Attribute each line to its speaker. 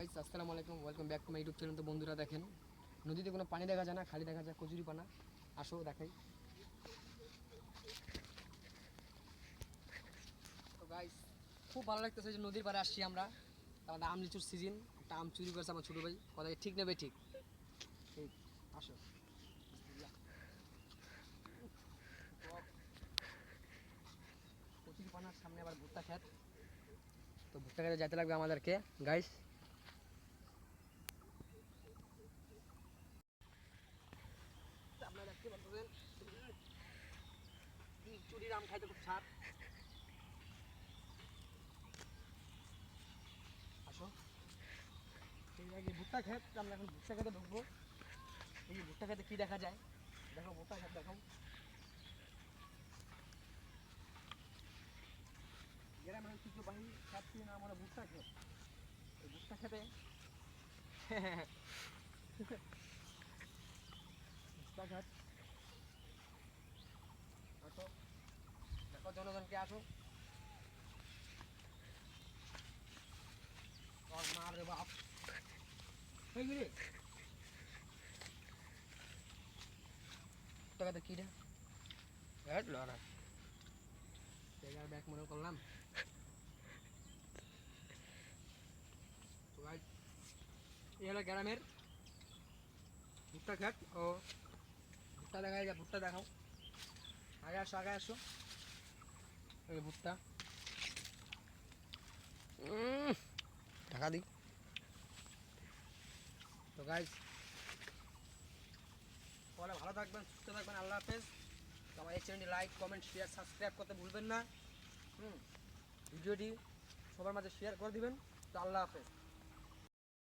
Speaker 1: Guys আসসালামু আলাইকুম, welcome back to my YouTube channel. তো বন্ধুরা দেখেন, নদীতে কোনো পানি দেখা যায় না, খালি দেখা যায় কচুরি পানা। আসো দেখাই। তো গাইস খুব ভালো লাগতেছে যে নদীর পাড়ে আসছি আমরা। আমাদের আম লিচুর সিজন, একটা আম চুরি করেছে আমার ছোটো ভাই। কথা ঠিক নেবে ঠিক ঠিক। আসো কচুরি পানার সামনে আবার ভুট্টা খেত। তো ভুট্টা খেতে যেতে লাগবে আমাদেরকে গাইস। আপনারা দেখতে পাচ্ছেন চুরির আম খাইতে খুব স্বাদ। আসো এই যে ভুট্টা খেত, আমরা এখন ভুট্টা খেতে ঢুকবো। এই যে ভুট্টা খেতে কি দেখা যায়, দেখো ভুট্টা খেত দেখো। গ্রামের কিছু বাহিনী খাচ্ছি না আমরা ভুট্টা খেত। এই ভুট্টা খেতে ভুট্টা খেত। আসো দেখো জনগণকে, আসো। তোর মা রে বাপ এই রে ভুট্টা খেতে কি রে লড়া জায়গার ব্যাগ মনে করলাম। তো ভাই এই হলো গ্রামের ভুট্টা খেত। ও ভুট্টা দেখা যায়, ভুট্টা দেখাও। আগে আসো আগে আসো। এই ভুট্টা টাকা দিই। তো গাইজ সবাই ভালো থাকবেন, সুস্থ থাকবেন, আল্লাহ হাফেজ। তো আমার এই চ্যানেলটি লাইক কমেন্ট শেয়ার সাবস্ক্রাইব করতে ভুলবেন না। ভিডিওটি সবার মাঝে শেয়ার করে দিবেন। তো আল্লাহ হাফেজ।